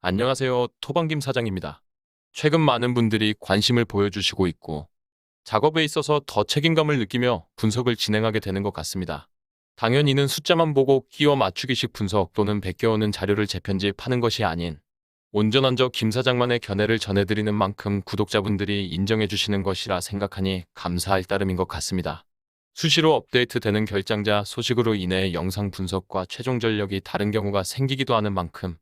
안녕하세요. 토방김 사장입니다. 최근 많은 분들이 관심을 보여주시고 있고 작업에 있어서 더 책임감을 느끼며 분석을 진행하게 되는 것 같습니다. 당연히 이는 숫자만 보고 끼워 맞추기식 분석 또는 베껴오는 자료를 재편집하는 것이 아닌 온전한 저 김 사장만의 견해를 전해드리는 만큼 구독자분들이 인정해 주시는 것이라 생각하니 감사할 따름인 것 같습니다. 수시로 업데이트되는 결장자 소식으로 인해 영상 분석과 최종 전력이 다른 경우가 생기기도 하는 만큼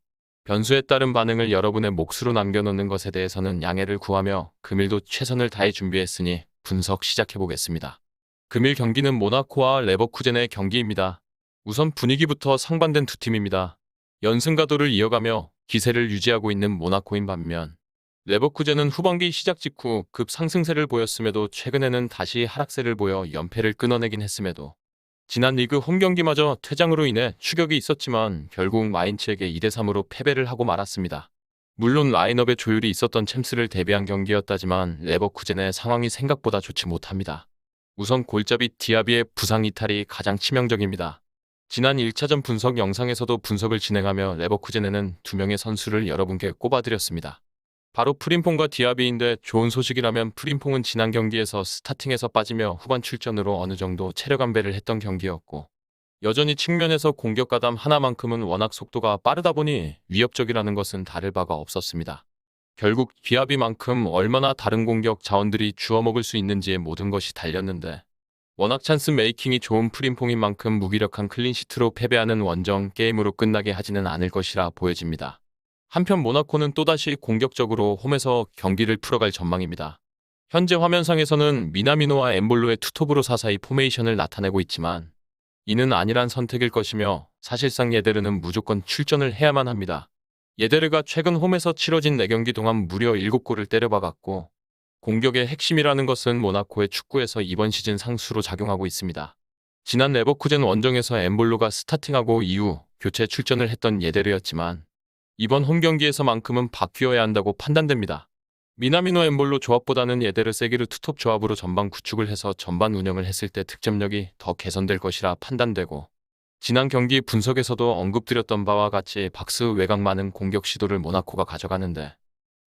변수에 따른 반응을 여러분의 몫으로 남겨놓는 것에 대해서는 양해를 구하며 금일도 최선을 다해 준비했으니 분석 시작해보겠습니다. 금일 경기는 모나코와 레버쿠젠의 경기입니다. 우선 분위기부터 상반된 두 팀입니다. 연승 가도를 이어가며 기세를 유지하고 있는 모나코인 반면 레버쿠젠은 후반기 시작 직후 급상승세를 보였음에도 최근에는 다시 하락세를 보여 연패를 끊어내긴 했음에도 지난 리그 홈경기마저 퇴장으로 인해 추격이 있었지만 결국 마인츠에게 2대3으로 패배를 하고 말았습니다. 물론 라인업에 조율이 있었던 챔스를 대비한 경기였다지만 레버쿠젠의 상황이 생각보다 좋지 못합니다. 우선 골잡이 디아비의 부상 이탈이 가장 치명적입니다. 지난 1차전 분석 영상에서도 분석을 진행하며 레버쿠젠에는 2명의 선수를 여러분께 꼽아드렸습니다. 바로 프림퐁과 디아비인데 좋은 소식이라면 프림퐁은 지난 경기에서 스타팅에서 빠지며 후반 출전으로 어느 정도 체력 안배를 했던 경기였고 여전히 측면에서 공격 가담 하나만큼은 워낙 속도가 빠르다 보니 위협적이라는 것은 다를 바가 없었습니다. 결국 디아비만큼 얼마나 다른 공격 자원들이 주워먹을 수 있는지에 모든 것이 달렸는데 워낙 찬스 메이킹이 좋은 프림퐁인 만큼 무기력한 클린시트로 패배하는 원정 게임으로 끝나게 하지는 않을 것이라 보여집니다. 한편 모나코는 또다시 공격적으로 홈에서 경기를 풀어갈 전망입니다. 현재 화면상에서는 미나미노와 엠볼로의 투톱으로 사사이 포메이션을 나타내고 있지만 이는 아니란 선택일 것이며 사실상 예데르는 무조건 출전을 해야만 합니다. 예데르가 최근 홈에서 치러진 4경기 동안 무려 7골을 때려박았고 공격의 핵심이라는 것은 모나코의 축구에서 이번 시즌 상수로 작용하고 있습니다. 지난 레버쿠젠 원정에서 엠볼로가 스타팅하고 이후 교체 출전을 했던 예데르였지만 이번 홈경기에서만큼은 바뀌어야 한다고 판단됩니다. 미나미노 엠볼로 조합보다는 예데르 세기르 투톱 조합으로 전반 구축을 해서 전반 운영을 했을 때 득점력이 더 개선될 것이라 판단되고 지난 경기 분석에서도 언급드렸던 바와 같이 박스 외곽 많은 공격 시도를 모나코가 가져가는데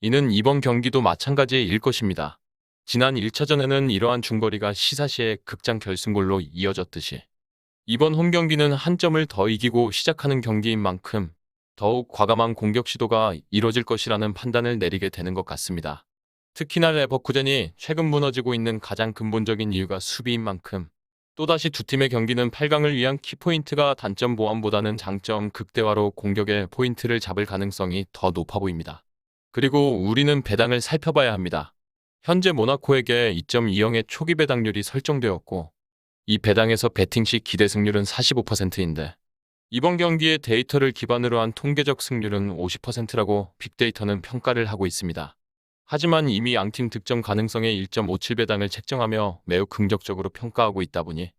이는 이번 경기도 마찬가지일 것입니다. 지난 1차전에는 이러한 중거리가 시사시의 극장 결승골로 이어졌듯이 이번 홈경기는 한 점을 더 이기고 시작하는 경기인 만큼 더욱 과감한 공격 시도가 이뤄질 것이라는 판단을 내리게 되는 것 같습니다. 특히나 레버쿠젠이 최근 무너지고 있는 가장 근본적인 이유가 수비인 만큼 또다시 두 팀의 경기는 8강을 위한 키포인트가 단점 보완보다는 장점 극대화로 공격의 포인트를 잡을 가능성이 더 높아 보입니다. 그리고 우리는 배당을 살펴봐야 합니다. 현재 모나코에게 2.20의 초기 배당률이 설정되었고 이 배당에서 배팅 시 기대 승률은 45%인데 이번 경기의 데이터를 기반으로 한 통계적 승률은 50%라고 빅데이터는 평가를 하고 있습니다. 하지만 이미 양팀 득점 가능성의 1.57배당을 책정하며 매우 긍정적으로 평가하고 있다 보니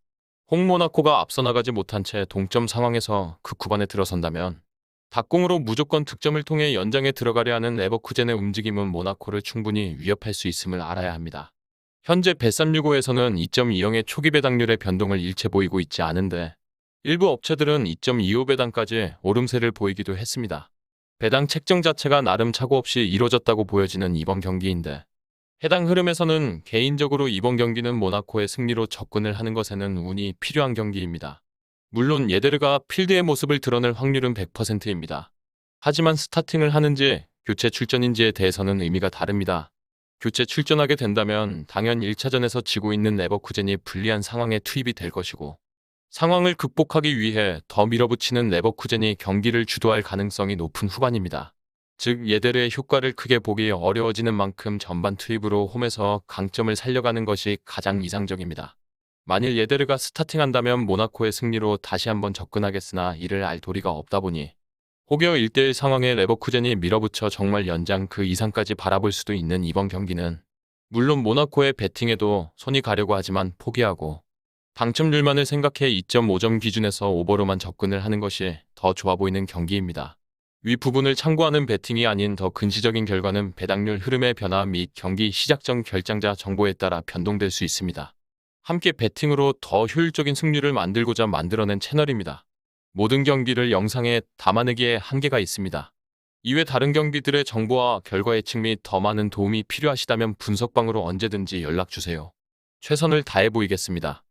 홍모나코가 앞서 나가지 못한 채 동점 상황에서 그 구간에 들어선다면 닭공으로 무조건 득점을 통해 연장에 들어가려 하는 레버쿠젠의 움직임은 모나코를 충분히 위협할 수 있음을 알아야 합니다. 현재 bet365에서는 2.20의 초기 배당률의 변동을 일체 보이고 있지 않은데 일부 업체들은 2.25배당까지 오름세를 보이기도 했습니다. 배당 책정 자체가 나름 착오 없이 이뤄졌다고 보여지는 이번 경기인데 해당 흐름에서는 개인적으로 이번 경기는 모나코의 승리로 접근을 하는 것에는 운이 필요한 경기입니다. 물론 예데르가 필드의 모습을 드러낼 확률은 100%입니다. 하지만 스타팅을 하는지 교체 출전인지에 대해서는 의미가 다릅니다. 교체 출전하게 된다면 당연 1차전에서 지고 있는 레버쿠젠이 불리한 상황에 투입이 될 것이고 상황을 극복하기 위해 더 밀어붙이는 레버쿠젠이 경기를 주도할 가능성이 높은 후반입니다. 즉 예데르의 효과를 크게 보기 어려워지는 만큼 전반 투입으로 홈에서 강점을 살려가는 것이 가장 이상적입니다. 만일 예데르가 스타팅한다면 모나코의 승리로 다시 한번 접근하겠으나 이를 알 도리가 없다 보니 혹여 1대1 상황에 레버쿠젠이 밀어붙여 정말 연장 그 이상까지 바라볼 수도 있는 이번 경기는 물론 모나코의 배팅에도 손이 가려고 하지만 포기하고 당첨률만을 생각해 2.5점 기준에서 오버로만 접근을 하는 것이 더 좋아 보이는 경기입니다. 위 부분을 참고하는 배팅이 아닌 더 근시적인 결과는 배당률 흐름의 변화 및 경기 시작 전 결장자 정보에 따라 변동될 수 있습니다. 함께 배팅으로 더 효율적인 승률을 만들고자 만들어낸 채널입니다. 모든 경기를 영상에 담아내기에 한계가 있습니다. 이외 다른 경비들의 정보와 결과 예측 및 더 많은 도움이 필요하시다면 분석방으로 언제든지 연락 주세요. 최선을 다해 보이겠습니다.